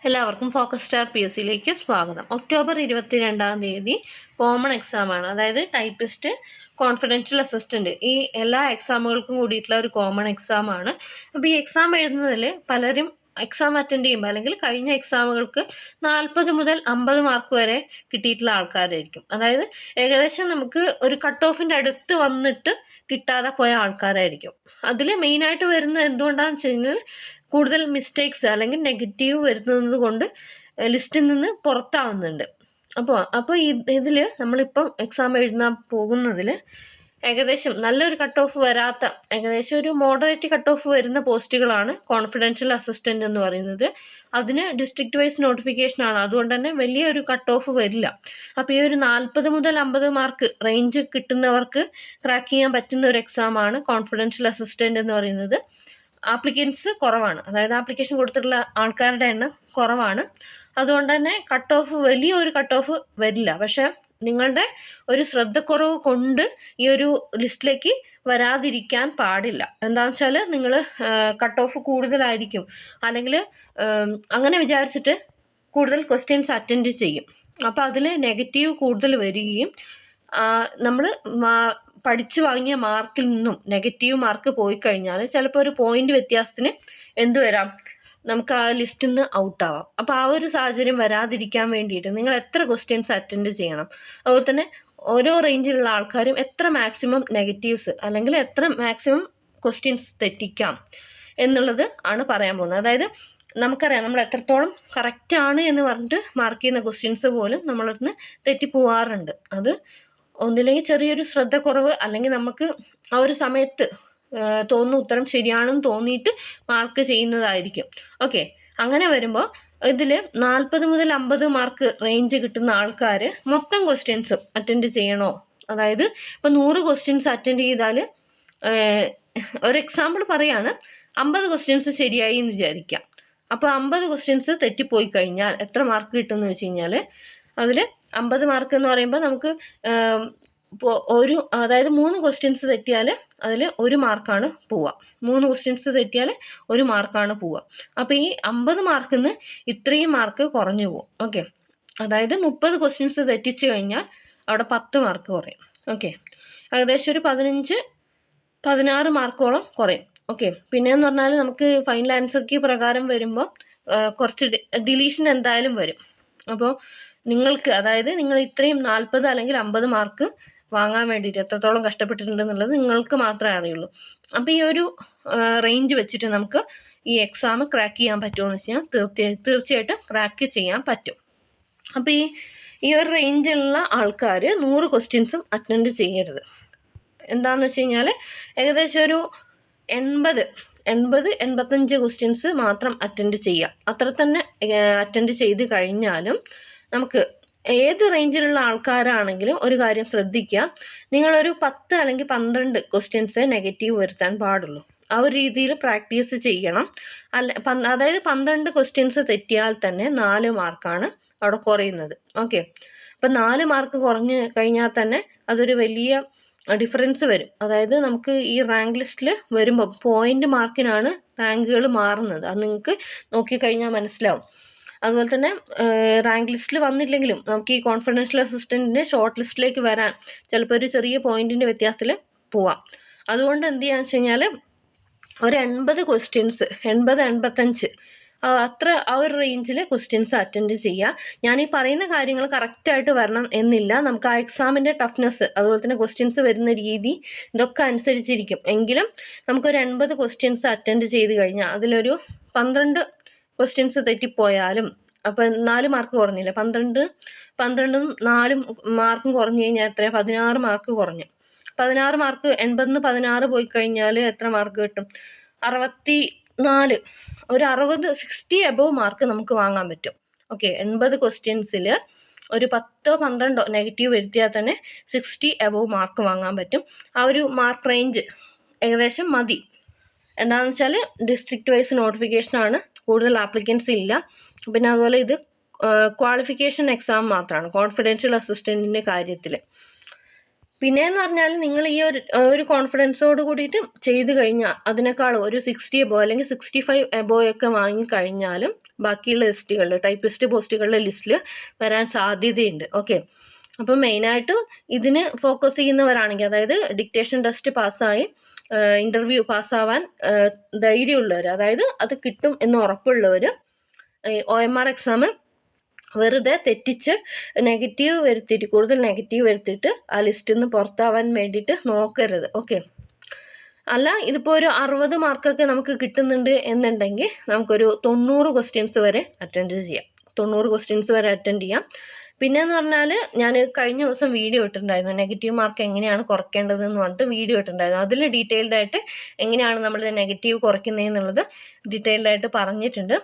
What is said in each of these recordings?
എല്ലാവർക്കും focus star P S സിയിലേക്ക് സ്വാഗതം. ഒക്ടോബർ 22 കോമൺ എക്സാമാണ്. അതായത് ടൈപ്പിസ്റ്റ്, കോൺഫിഡൻഷ്യൽ അസിസ്റ്റൻറ്റ്, ഈ എല്ലാ എക്സാമുകൾക്കും കൂടിയിട്ടുള്ള ഒരു കോമൺ എക്സാമാണ്. അപ്പോൾ ഈ എക്സാം എഴുതുന്നതിൽ പലരും എക്സാം അറ്റൻഡ് ചെയ്യുമ്പോൾ അല്ലെങ്കിൽ കഴിഞ്ഞ എക്സാമുകൾക്ക് 40 മുതൽ 50 മാർക്ക് വരെ കിട്ടിയിട്ടുള്ള ആൾക്കാരായിരിക്കും. അതായത് ഏകദേശം നമുക്ക് ഒരു കട്ട് ഓഫിൻ്റെ അടുത്ത് വന്നിട്ട് കിട്ടാതെ പോയ ആൾക്കാരായിരിക്കും. അതിൽ മെയിനായിട്ട് വരുന്നത് എന്തുകൊണ്ടാണെന്ന് വെച്ച് കഴിഞ്ഞാൽ കൂടുതൽ മിസ്റ്റേക്സ് അല്ലെങ്കിൽ നെഗറ്റീവ് വരുന്നത് കൊണ്ട് ലിസ്റ്റിൽ നിന്ന് പുറത്താവുന്നുണ്ട്. അപ്പോൾ ഇതിൽ നമ്മളിപ്പം എക്സാം എഴുതാൻ പോകുന്നതിൽ ഏകദേശം നല്ലൊരു കട്ട് ഓഫ് വരാത്ത, ഏകദേശം ഒരു മോഡറേറ്റ് കട്ട് ഓഫ് വരുന്ന പോസ്റ്റുകളാണ് കോൺഫിഡൻഷ്യൽ അസിസ്റ്റൻ്റ് എന്ന് പറയുന്നത്. അതിന് ഡിസ്ട്രിക്ട് വൈസ് നോട്ടിഫിക്കേഷനാണ്, അതുകൊണ്ട് തന്നെ വലിയൊരു കട്ട് ഓഫ് വരില്ല. അപ്പോൾ ഈ ഒരു 40 മുതൽ 50 മാർക്ക് റേഞ്ച് കിട്ടുന്നവർക്ക് ക്രാക്ക് ചെയ്യാൻ പറ്റുന്ന ഒരു എക്സാമാണ് കോൺഫിഡൻഷ്യൽ അസിസ്റ്റൻ്റ് എന്ന് പറയുന്നത്. ആപ്ലിക്കൻസ് കുറവാണ്, അതായത് ആപ്ലിക്കേഷൻ കൊടുത്തിട്ടുള്ള ആൾക്കാരുടെ എണ്ണം കുറവാണ്. അതുകൊണ്ട് തന്നെ കട്ട് ഓഫ് വലിയൊരു കട്ട് ഓഫ് വരില്ല. പക്ഷേ നിങ്ങളുടെ ഒരു ശ്രദ്ധക്കുറവ് കൊണ്ട് ഈ ഒരു ലിസ്റ്റിലേക്ക് വരാതിരിക്കാൻ പാടില്ല. എന്താണെന്ന് വെച്ചാൽ നിങ്ങൾ കട്ട് ഓഫ് കൂടുതലായിരിക്കും, അല്ലെങ്കിൽ അങ്ങനെ വിചാരിച്ചിട്ട് കൂടുതൽ ക്വസ്റ്റ്യൻസ് അറ്റൻഡ് ചെയ്യും. അപ്പോൾ അതിൽ നെഗറ്റീവ് കൂടുതൽ വരികയും നമ്മൾ പഠിച്ചു വാങ്ങിയ മാർക്കിൽ നിന്നും നെഗറ്റീവ് മാർക്ക് പോയി കഴിഞ്ഞാൽ ചിലപ്പോൾ ഒരു പോയിന്റ് വ്യത്യാസത്തിന് എന്ത് വരാം, നമുക്ക് ആ ലിസ്റ്റിൽ നിന്ന് ഔട്ടാവാം. അപ്പോൾ ആ ഒരു സാഹചര്യം വരാതിരിക്കാൻ വേണ്ടിയിട്ട് നിങ്ങൾ എത്ര ക്വസ്റ്റ്യൻസ് അറ്റൻഡ് ചെയ്യണം, അതുപോലെ തന്നെ ഓരോ റേഞ്ചിലുള്ള ആൾക്കാരും എത്ര മാക്സിമം നെഗറ്റീവ്സ് അല്ലെങ്കിൽ എത്ര മാക്സിമം ക്വസ്റ്റ്യൻസ് തെറ്റിക്കാം എന്നുള്ളത് ആണ് പറയാൻ പോകുന്നത്. അതായത് നമുക്കറിയാം നമ്മൾ എത്രത്തോളം കറക്റ്റാണ് എന്ന് പറഞ്ഞിട്ട് മാർക്ക് ചെയ്യുന്ന ക്വസ്റ്റ്യൻസ് പോലും നമ്മളടുന്ന് തെറ്റിപ്പോവാറുണ്ട്. അത് ഒന്നില്ലെങ്കിൽ ചെറിയൊരു ശ്രദ്ധക്കുറവ്, അല്ലെങ്കിൽ നമുക്ക് ആ ഒരു സമയത്ത് തോന്നുന്ന ഉത്തരം ശരിയാണെന്ന് തോന്നിയിട്ട് മാർക്ക് ചെയ്യുന്നതായിരിക്കും. ഓക്കെ, അങ്ങനെ വരുമ്പോൾ ഇതിൽ 40 മുതൽ 50 മാർക്ക് റേഞ്ച് കിട്ടുന്ന ആൾക്കാർ മൊത്തം ക്വസ്റ്റ്യൻസും അറ്റൻഡ് ചെയ്യണോ? അതായത് ഇപ്പോൾ 100 ക്വസ്റ്റ്യൻസ് അറ്റൻഡ് ചെയ്താൽ, ഒരു എക്സാമ്പിൾ പറയാണ്, 50 ക്വസ്റ്റ്യൻസ് ശരിയായി എന്ന് വിചാരിക്കാം. അപ്പോൾ 50 ക്വസ്റ്റ്യൻസ് തെറ്റിപ്പോയി കഴിഞ്ഞാൽ എത്ര മാർക്ക് കിട്ടുമെന്ന് വെച്ച് കഴിഞ്ഞാൽ, അതിൽ 50 മാർക്ക് എന്ന് പറയുമ്പോൾ നമുക്ക് അതായത് 3 ക്വസ്റ്റ്യൻസ് തെറ്റിയാൽ അതിൽ 1 മാർക്കാണ് പോവുക. 3 ക്വസ്റ്റ്യൻസ് തെറ്റിയാൽ 1 മാർക്കാണ് പോവുക. അപ്പോൾ ഈ 50 മാർക്കിൽ നിന്ന് ഇത്രയും മാർക്ക് കുറഞ്ഞു പോകും. ഓക്കെ, അതായത് 30 ക്വസ്റ്റ്യൻസ് തെറ്റിച്ച് കഴിഞ്ഞാൽ അവിടെ 10 മാർക്ക് കുറയും. ഓക്കെ, ഏകദേശം ഒരു 15-16 മാർക്കോളം കുറയും. ഓക്കെ, പിന്നെയെന്ന് പറഞ്ഞാൽ നമുക്ക് ഫൈനൽ ആൻസർ കീ പ്രകാരം വരുമ്പോൾ കുറച്ച് ഡിലീഷൻ എന്തായാലും വരും. അപ്പോൾ നിങ്ങൾക്ക്, അതായത് നിങ്ങൾ ഇത്രയും 40 അല്ലെങ്കിൽ 50 മാർക്ക് വാങ്ങാൻ വേണ്ടിയിട്ട് എത്രത്തോളം കഷ്ടപ്പെട്ടിട്ടുണ്ടെന്നുള്ളത് നിങ്ങൾക്ക് മാത്രമേ അറിയുള്ളൂ. അപ്പോൾ ഈ ഒരു റേഞ്ച് വെച്ചിട്ട് നമുക്ക് ഈ എക്സാം ക്രാക്ക് ചെയ്യാൻ പറ്റുമോ എന്ന് വെച്ചാൽ തീർച്ചയായിട്ടും ക്രാക്ക് ചെയ്യാൻ പറ്റും. അപ്പോൾ ഈ ഒരു റേഞ്ചിലുള്ള ആൾക്കാർ 100 ക്വസ്റ്റ്യൻസും അറ്റൻഡ് ചെയ്യരുത്. എന്താണെന്ന് വെച്ച് കഴിഞ്ഞാൽ ഏകദേശം ഒരു 80-85 ക്വസ്റ്റ്യൻസ് മാത്രം അറ്റൻഡ് ചെയ്യുക. അത്ര തന്നെ അറ്റൻഡ് ചെയ്ത് കഴിഞ്ഞാലും നമുക്ക് ഏത് റേഞ്ചിലുള്ള ആൾക്കാരാണെങ്കിലും ഒരു കാര്യം ശ്രദ്ധിക്കുക, നിങ്ങളൊരു 10 അല്ലെങ്കിൽ 12 ക്വസ്റ്റ്യൻസ് നെഗറ്റീവ് വരുത്താൻ പാടുള്ളൂ. ആ ഒരു രീതിയിൽ പ്രാക്ടീസ് ചെയ്യണം. അതായത് 12 ക്വസ്റ്റ്യൻസ് തെറ്റിയാൽ തന്നെ 4 മാർക്കാണ് അവിടെ കുറയുന്നത്. ഓക്കെ, അപ്പം 4 മാർക്ക് കുറഞ്ഞ് കഴിഞ്ഞാൽ തന്നെ അതൊരു വലിയ ഡിഫറൻസ് വരും. അതായത് നമുക്ക് ഈ റാങ്ക് ലിസ്റ്റിൽ വരുമ്പോൾ പോയിന്റ് മാർക്കിനാണ് റാങ്കുകൾ മാറുന്നത്. അത് നിങ്ങൾക്ക് നോക്കിക്കഴിഞ്ഞാൽ മനസ്സിലാവും. അതുപോലെ തന്നെ റാങ്ക് ലിസ്റ്റിൽ വന്നില്ലെങ്കിലും നമുക്ക് ഈ കോൺഫിഡൻഷ്യൽ അസിസ്റ്റൻറ്റിൻ്റെ ഷോർട്ട് ലിസ്റ്റിലേക്ക് വരാൻ ചിലപ്പോൾ ഒരു ചെറിയ പോയിന്റിൻ്റെ വ്യത്യാസത്തിൽ പോവാം. അതുകൊണ്ട് എന്ത് ചെയ്യാന്ന് വെച്ച് കഴിഞ്ഞാൽ ഒരു 80 ക്വസ്റ്റ്യൻസ്, 80-85 അത്ര ആ ഒരു റേഞ്ചിൽ ക്വസ്റ്റ്യൻസ് അറ്റൻഡ് ചെയ്യുക. ഞാൻ ഈ പറയുന്ന കാര്യങ്ങൾ കറക്റ്റായിട്ട് വരണം എന്നില്ല. നമുക്ക് ആ എക്സാമിൻ്റെ ടഫ്നെസ്, അതുപോലെ തന്നെ ക്വസ്റ്റ്യൻസ് വരുന്ന രീതി, ഇതൊക്കെ അനുസരിച്ചിരിക്കും. എങ്കിലും നമുക്കൊരു 80 ക്വസ്റ്റ്യൻസ് അറ്റൻഡ് ചെയ്ത് കഴിഞ്ഞാൽ അതിലൊരു 12 ക്വസ്റ്റ്യൻസ് തെറ്റിപ്പോയാലും അപ്പം 4 മാർക്ക് കുറഞ്ഞില്ല. 12-ഉം 4 മാർക്കും കുറഞ്ഞു കഴിഞ്ഞാൽ എത്ര? 16 മാർക്ക് കുറഞ്ഞു. 16 മാർക്ക് 80-ന്ന് 16 പോയി കഴിഞ്ഞാൽ എത്ര മാർക്ക് കിട്ടും? 64, ഒരു 60 എബോവ് മാർക്ക് നമുക്ക് വാങ്ങാൻ പറ്റും. ഓക്കെ, 80 ക്വസ്റ്റ്യൻസിൽ ഒരു 10-12 നെഗറ്റീവ് വരുത്തിയാൽ തന്നെ 60 എബോവ് മാർക്ക് വാങ്ങാൻ പറ്റും. ആ ഒരു മാർക്ക് റേഞ്ച് ഏകദേശം മതി. എന്താണെന്ന് വെച്ചാൽ ഡിസ്ട്രിക്ട് വൈസ് നോട്ടിഫിക്കേഷനാണ്, കൂടുതൽ ആപ്ലിക്കൻസ് ഇല്ല. പിന്നെ അതുപോലെ ഇത് ക്വാളിഫിക്കേഷൻ എക്സാം മാത്രമാണ് കോൺഫിഡൻഷ്യൽ അസിസ്റ്റൻറ്റിൻ്റെ കാര്യത്തിൽ. പിന്നെയെന്ന് പറഞ്ഞാൽ നിങ്ങൾ ഈ ഒരു കോൺഫിഡൻസോട് കൂടിയിട്ട് ചെയ്ത് കഴിഞ്ഞാൽ അതിനേക്കാൾ ഒരു 60 എബോ അല്ലെങ്കിൽ 65 എബോ ഒക്കെ വാങ്ങിക്കഴിഞ്ഞാലും ബാക്കിയുള്ള ലിസ്റ്റുകളിൽ ടൈപ്പിസ്റ്റ് പോസ്റ്റുകളുടെ ലിസ്റ്റിൽ വരാൻ സാധ്യതയുണ്ട്. ഓക്കെ, അപ്പം മെയിനായിട്ടും ഇതിന് ഫോക്കസ് ചെയ്യുന്നവരാണെങ്കിൽ, അതായത് ഡിക്റ്റേഷൻ ടെസ്റ്റ് പാസ്സായി ഇൻ്റർവ്യൂ പാസ്സാവാൻ ധൈര്യമുള്ളവർ, അതായത് അത് കിട്ടും എന്ന് ഉറപ്പുള്ളവർ OMR എക്സാം വെറുതെ തെറ്റിച്ച് നെഗറ്റീവ് വരുത്തിയിട്ട്, കൂടുതൽ നെഗറ്റീവ് വരുത്തിയിട്ട് ആ ലിസ്റ്റിൽ നിന്ന് പുറത്താവാൻ വേണ്ടിയിട്ട് നോക്കരുത്. ഓക്കെ, അല്ല ഇതിപ്പോൾ ഒരു 60 മാർക്കൊക്കെ നമുക്ക് കിട്ടുന്നുണ്ട് എന്നുണ്ടെങ്കിൽ നമുക്കൊരു 90 ക്വസ്റ്റ്യൻസ് വരെ അറ്റൻഡ് ചെയ്യാം. 90 ക്വസ്റ്റ്യൻസ് വരെ അറ്റൻഡ് ചെയ്യാം. പിന്നെയെന്ന് പറഞ്ഞാൽ ഞാൻ കഴിഞ്ഞ ദിവസം വീഡിയോ ഇട്ടിട്ടുണ്ടായിരുന്നു, നെഗറ്റീവ് മാർക്ക് എങ്ങനെയാണ് കുറയ്ക്കേണ്ടതെന്ന് പറഞ്ഞിട്ട് വീഡിയോ ഇട്ടിട്ടുണ്ടായിരുന്നു. അതിൽ ഡീറ്റെയിൽഡ് ആയിട്ട് എങ്ങനെയാണ് നമ്മൾ നെഗറ്റീവ് കുറയ്ക്കുന്നതെന്നുള്ളത് ഡീറ്റെയിൽഡ് ആയിട്ട് പറഞ്ഞിട്ടുണ്ട്.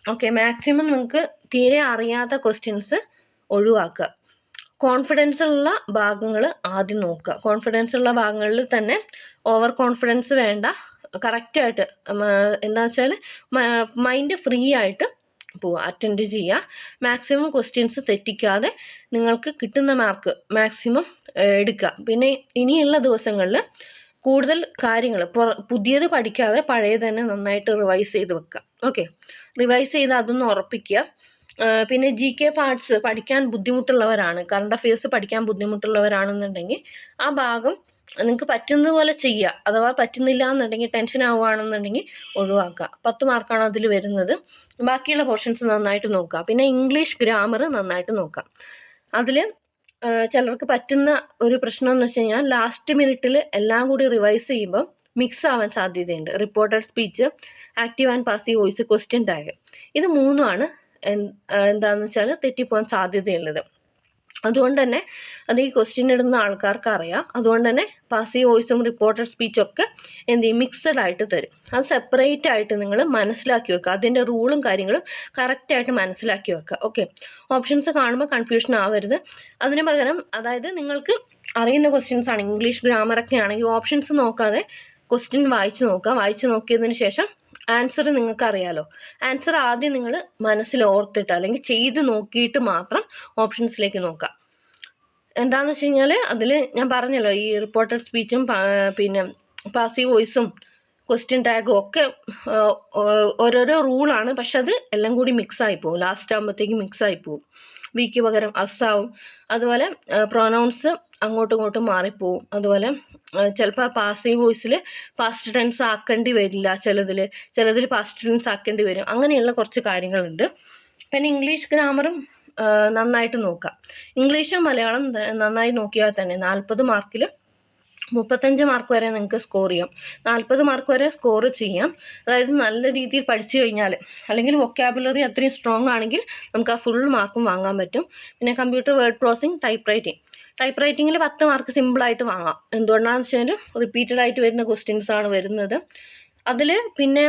ഓക്കെ, മാക്സിമം നിങ്ങൾക്ക് തീരെ അറിയാത്ത ക്വസ്റ്റ്യൻസ് ഒഴിവാക്കുക. കോൺഫിഡൻസ് ഉള്ള ഭാഗങ്ങൾ ആദ്യം നോക്കുക. കോൺഫിഡൻസ് ഉള്ള ഭാഗങ്ങളിൽ തന്നെ ഓവർ കോൺഫിഡൻസ് വേണ്ട. കറക്റ്റായിട്ട് എന്താ വെച്ചാൽ മൈൻഡ് ഫ്രീ ആയിട്ട് പോവുക, അറ്റൻഡ് ചെയ്യുക. മാക്സിമം ക്വസ്റ്റ്യൻസ് തെറ്റിക്കാതെ നിങ്ങൾക്ക് കിട്ടുന്ന മാർക്ക് മാക്സിമം എടുക്കുക. പിന്നെ ഇനിയുള്ള ദിവസങ്ങളിൽ കൂടുതൽ കാര്യങ്ങൾ പുതിയത് പഠിക്കാതെ പഴയത് തന്നെ നന്നായിട്ട് റിവൈസ് ചെയ്ത് വെക്കുക. ഓക്കെ, റിവൈസ് ചെയ്ത് അതൊന്ന് ഉറപ്പിക്കുക. പിന്നെ GK പാർട്സ് പഠിക്കാൻ ബുദ്ധിമുട്ടുള്ളവരാണ്, കറണ്ട് അഫയേഴ്സ് പഠിക്കാൻ ബുദ്ധിമുട്ടുള്ളവരാണെന്നുണ്ടെങ്കിൽ ആ ഭാഗം നിങ്ങൾക്ക് പറ്റുന്നത് പോലെ ചെയ്യുക. അഥവാ പറ്റുന്നില്ല എന്നുണ്ടെങ്കിൽ, ടെൻഷൻ ആവുകയാണെന്നുണ്ടെങ്കിൽ ഒഴിവാക്കുക. 10 മാർക്കാണ് അതിൽ വരുന്നത്. ബാക്കിയുള്ള പോർഷൻസ് നന്നായിട്ട് നോക്കുക. പിന്നെ ഇംഗ്ലീഷ് ഗ്രാമർ നന്നായിട്ട് നോക്കുക. അതിൽ ചിലർക്ക് പറ്റുന്ന ഒരു പ്രശ്നം എന്ന് വെച്ച് കഴിഞ്ഞാൽ ലാസ്റ്റ് മിനിറ്റിൽ എല്ലാം കൂടി റിവൈസ് ചെയ്യുമ്പോൾ മിക്സ് ആവാൻ സാധ്യതയുണ്ട്. Reported speech, active and passive voice, question tag, ഇത് മൂന്നുമാണ് എന്താണെന്ന് വെച്ചാൽ തെറ്റിപ്പോകാൻ സാധ്യതയുള്ളത്. അതുകൊണ്ട് തന്നെ അത് ഈ ക്വസ്റ്റ്യൻ ഇടുന്ന ആൾക്കാർക്ക് അറിയാം. അതുകൊണ്ട് തന്നെ പാസീവ് വോയിസും റിപ്പോർട്ടഡ് സ്പീച്ചും ഒക്കെ എന്ത് ചെയ്യും, മിക്സഡ് ആയിട്ട് തരും. അത് സെപ്പറേറ്റ് ആയിട്ട് നിങ്ങൾ മനസ്സിലാക്കി വെക്കുക. അതിൻ്റെ റൂളും കാര്യങ്ങളും കറക്റ്റായിട്ട് മനസ്സിലാക്കി വെക്കുക. ഓക്കെ, ഓപ്ഷൻസ് കാണുമ്പോൾ കൺഫ്യൂഷൻ ആവരുത്. അതിന് പകരം, അതായത് നിങ്ങൾക്ക് അറിയുന്ന ക്വസ്റ്റ്യൻസ് ആണ്, ഇംഗ്ലീഷ് ഗ്രാമറൊക്കെ ആണെങ്കിൽ ഓപ്ഷൻസ് നോക്കാതെ ക്വസ്റ്റ്യൻ വായിച്ച് നോക്കുക. വായിച്ച് നോക്കിയതിന് ശേഷം ആൻസർ നിങ്ങൾക്ക് അറിയാലോ, ആൻസർ ആദ്യം നിങ്ങൾ മനസ്സിൽ ഓർത്തിട്ട് അല്ലെങ്കിൽ ചെയ്ത് നോക്കിയിട്ട് മാത്രം ഓപ്ഷൻസിലേക്ക് നോക്കുക. എന്താണെന്ന് വെച്ച് കഴിഞ്ഞാൽ അതിൽ ഞാൻ പറഞ്ഞല്ലോ, ഈ റിപ്പോർട്ടഡ് സ്പീച്ചും പിന്നെ പാസീവ് വോയിസും ക്വസ്റ്റ്യൻ ടാഗും ഒക്കെ ഓരോരോ റൂളാണ്. പക്ഷെ അത് എല്ലാം കൂടി മിക്സായി പോകും. ലാസ്റ്റ് ആകുമ്പോഴത്തേക്ക് മിക്സായി പോകും. വിക്ക് പകരം അസ്സാവും. അതുപോലെ പ്രൊനൗൺസ് അങ്ങോട്ടും ഇങ്ങോട്ടും മാറിപ്പോവും. അതുപോലെ ചിലപ്പോൾ പാസീവ് വോയിസിൽ പാസ്റ്റ് ടെൻസ് ആക്കേണ്ടി വരില്ല, ചിലതിൽ പാസ്റ്റ് ടെൻസ് ആക്കേണ്ടി വരും. അങ്ങനെയുള്ള കുറച്ച് കാര്യങ്ങളുണ്ട്. പിന്നെ ഇംഗ്ലീഷ് ഗ്രാമറും നന്നായിട്ട് നോക്കുക. ഇംഗ്ലീഷും മലയാളം നന്നായി നോക്കിയാൽ തന്നെ 40 മാർക്കിൽ 35 മാർക്ക് വരെ നിങ്ങൾക്ക് സ്കോർ ചെയ്യാം. 40 മാർക്ക് വരെ സ്കോർ ചെയ്യാം. അതായത് നല്ല രീതിയിൽ പഠിച്ചു കഴിഞ്ഞാൽ, അല്ലെങ്കിൽ വൊക്കാബുലറി അത്രയും സ്ട്രോങ് ആണെങ്കിൽ നമുക്ക് ആ ഫുൾ മാർക്കും വാങ്ങാൻ പറ്റും. പിന്നെ കമ്പ്യൂട്ടർ വേർഡ് പ്രോസസ്സിംഗ്, ടൈപ്പ് റൈറ്റിങ്ങിൽ 10 മാർക്ക് സിമ്പിളായിട്ട് വാങ്ങാം. എന്തുകൊണ്ടാണെന്ന് വെച്ചാൽ റിപ്പീറ്റഡ് ആയിട്ട് വരുന്ന ക്വസ്റ്റ്യൻസ് ആണ് വരുന്നത്. അതിൽ പിന്നെ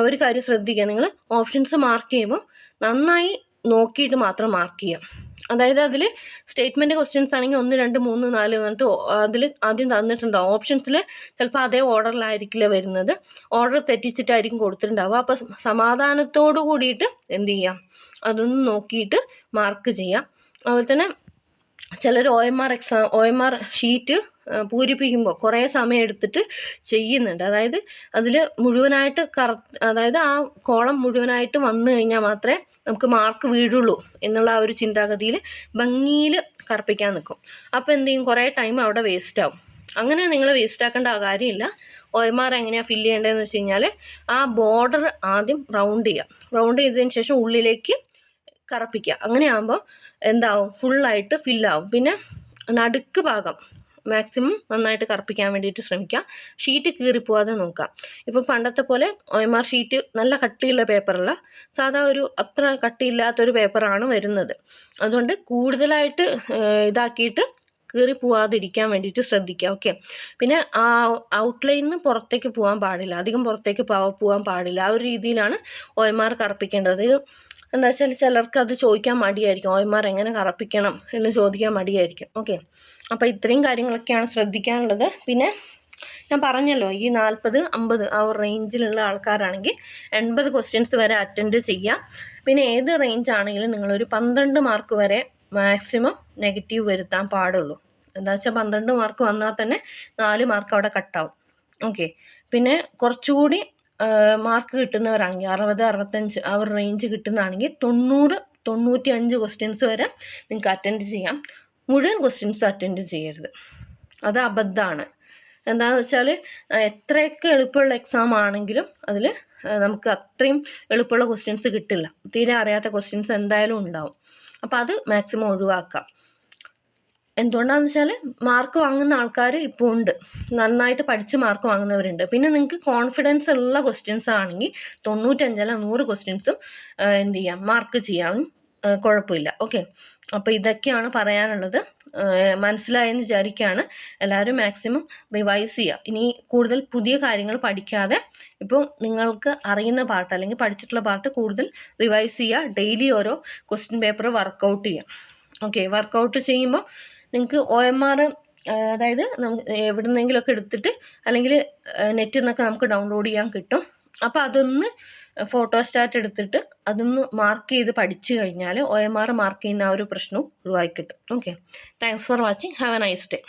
ഒരു കാര്യം ശ്രദ്ധിക്കുക, നിങ്ങൾ ഓപ്ഷൻസ് മാർക്ക് ചെയ്യുമ്പോൾ നന്നായി നോക്കിയിട്ട് മാത്രം മാർക്ക് ചെയ്യുക. അതായത് അതിൽ സ്റ്റേറ്റ്മെൻറ്റ് ക്വസ്റ്റ്യൻസ് ആണെങ്കിൽ 1, 2, 3, 4 എന്നിട്ട് അതിൽ ആദ്യം തന്നിട്ടുണ്ടാവും. ഓപ്ഷൻസിൽ ചിലപ്പോൾ അതേ ഓർഡറിലായിരിക്കില്ല വരുന്നത്, ഓർഡർ തെറ്റിച്ചിട്ടായിരിക്കും കൊടുത്തിട്ടുണ്ടാവുക. അപ്പോൾ സമാധാനത്തോടു കൂടിയിട്ട് എന്ത് ചെയ്യാം, അതൊന്ന് നോക്കിയിട്ട് മാർക്ക് ചെയ്യാം. അതുപോലെ തന്നെ ചിലർ OMR ഷീറ്റ് പൂരിപ്പിക്കുമ്പോൾ കുറേ സമയം എടുത്തിട്ട് ചെയ്യുന്നുണ്ട്. അതായത് അതിൽ മുഴുവനായിട്ട് അതായത് ആ കോളം മുഴുവനായിട്ട് വന്നു കഴിഞ്ഞാൽ മാത്രമേ നമുക്ക് മാർക്ക് വീഴുള്ളൂ എന്നുള്ള ആ ഒരു ചിന്താഗതിയിൽ ഭംഗിയിൽ കറുപ്പിക്കാൻ നിൽക്കും. അപ്പോൾ എന്ത് ചെയ്യും, കുറേ ടൈം അവിടെ വേസ്റ്റാവും. അങ്ങനെ നിങ്ങൾ വേസ്റ്റാക്കേണ്ട കാര്യമില്ല. OMR എങ്ങനെയാണ് ഫില്ല് ചെയ്യേണ്ടതെന്ന് വെച്ച് കഴിഞ്ഞാൽ ആ ബോർഡർ ആദ്യം റൗണ്ട് ചെയ്തതിന് ശേഷം ഉള്ളിലേക്ക് കറുപ്പിക്കുക. അങ്ങനെയാകുമ്പോൾ എന്താവും, ഫുള്ളായിട്ട് ഫില്ലാവും. പിന്നെ നടുക്ക് ഭാഗം മാക്സിമം നന്നായിട്ട് കറുപ്പിക്കാൻ വേണ്ടിയിട്ട് ശ്രമിക്കുക. ഷീറ്റ് കീറിപ്പോവാതെ നോക്കുക. ഇപ്പോൾ പണ്ടത്തെ പോലെ OMR ഷീറ്റ് നല്ല കട്ടിയുള്ള പേപ്പറല്ല, സാധാ ഒരു അത്ര കട്ടിയില്ലാത്തൊരു പേപ്പറാണ് വരുന്നത്. അതുകൊണ്ട് കൂടുതലായിട്ട് ഇതാക്കിയിട്ട് കീറിപ്പോവാതിരിക്കാൻ വേണ്ടിയിട്ട് ശ്രദ്ധിക്കുക. ഓക്കെ, പിന്നെ ആ ഔട്ട്ലൈനിന്ന് പുറത്തേക്ക് പോകാൻ പാടില്ല, അധികം പുറത്തേക്ക് പോകാൻ പാടില്ല. ആ ഒരു രീതിയിലാണ് OMR കറുപ്പിക്കേണ്ടത്. എന്താ വെച്ചാൽ ചിലർക്ക് അത് ചോദിക്കാൻ മടിയായിരിക്കും, OMR എങ്ങനെ കറുപ്പിക്കണം എന്ന് ചോദിക്കാൻ മടിയായിരിക്കും. ഓക്കെ, അപ്പോൾ ഇത്രയും കാര്യങ്ങളൊക്കെയാണ് ശ്രദ്ധിക്കാനുള്ളത്. പിന്നെ ഞാൻ പറഞ്ഞല്ലോ, ഈ 40-50 ആ ഒരു റേഞ്ചിലുള്ള ആൾക്കാരാണെങ്കിൽ 80 ക്വസ്റ്റ്യൻസ് വരെ അറ്റൻഡ് ചെയ്യാം. പിന്നെ ഏത് റേഞ്ച് ആണെങ്കിലും നിങ്ങളൊരു 12 മാർക്ക് വരെ മാക്സിമം നെഗറ്റീവ് വരുത്താൻ പാടുള്ളൂ. എന്താ വെച്ചാൽ 12 മാർക്ക് വന്നാൽ തന്നെ 4 മാർക്ക് അവിടെ കട്ടാവും. ഓക്കെ, പിന്നെ കുറച്ചുകൂടി മാർക്ക് കിട്ടുന്നവരാണെങ്കിൽ 60-65 ആ ഒരു റേഞ്ച് കിട്ടുന്നതാണെങ്കിൽ 90-95 ക്വസ്റ്റ്യൻസ് വരെ നിങ്ങൾക്ക് അറ്റൻഡ് ചെയ്യാം. മുഴുവൻ ക്വസ്റ്റ്യൻസ് അറ്റൻഡ് ചെയ്യരുത്, അത് അബദ്ധമാണ്. എന്താണെന്ന് വെച്ചാൽ എത്രയൊക്കെ എളുപ്പമുള്ള എക്സാം ആണെങ്കിലും അതിൽ നമുക്ക് അത്രയും എളുപ്പമുള്ള ക്വസ്റ്റ്യൻസ് കിട്ടില്ല. തീരെ അറിയാത്ത ക്വസ്റ്റ്യൻസ് എന്തായാലും ഉണ്ടാവും. അപ്പോൾ അത് മാക്സിമം ഒഴിവാക്കാം. എന്തുകൊണ്ടാണെന്ന് വെച്ചാൽ മാർക്ക് വാങ്ങുന്ന ആൾക്കാർ ഇപ്പോൾ ഉണ്ട്, നന്നായിട്ട് പഠിച്ച് മാർക്ക് വാങ്ങുന്നവരുണ്ട്. പിന്നെ നിങ്ങൾക്ക് കോൺഫിഡൻസ് ഉള്ള ക്വസ്റ്റ്യൻസ് ആണെങ്കിൽ 95 100 ക്വസ്റ്റ്യൻസും എന്ത് ചെയ്യാം, മാർക്ക് ചെയ്യാനും കുഴപ്പമില്ല. ഓക്കെ, അപ്പോൾ ഇതൊക്കെയാണ് പറയാനുള്ളത്. മനസ്സിലായെന്ന് വിചാരിക്കുകയാണ്. എല്ലാവരും മാക്സിമം റിവൈസ് ചെയ്യുക. ഇനി കൂടുതൽ പുതിയ കാര്യങ്ങൾ പഠിക്കാതെ ഇപ്പോൾ നിങ്ങൾക്ക് അറിയുന്ന പാർട്ട് അല്ലെങ്കിൽ പഠിച്ചിട്ടുള്ള പാർട്ട് കൂടുതൽ റിവൈസ് ചെയ്യുക. ഡെയിലി ഓരോ ക്വസ്റ്റ്യൻ പേപ്പർ വർക്കൗട്ട് ചെയ്യുക. ഓക്കെ, വർക്കൗട്ട് ചെയ്യുമ്പോൾ നിങ്ങൾക്ക് OMR അതായത് എവിടെ നിന്നെങ്കിലുമൊക്കെ എടുത്തിട്ട് അല്ലെങ്കിൽ നെറ്റിൽ നിന്നൊക്കെ നമുക്ക് ഡൗൺലോഡ് ചെയ്യാൻ കിട്ടും. അപ്പോൾ അതൊന്ന് ഫോട്ടോസ്റ്റാറ്റ് എടുത്തിട്ട് അതൊന്ന് മാർക്ക് ചെയ്ത് പഠിച്ചു കഴിഞ്ഞാൽ OMR മാർക്ക് ചെയ്യുന്ന ആ ഒരു പ്രശ്നവും ഒഴിവാക്കി കിട്ടും. Okay, thanks for watching. Have A nice day.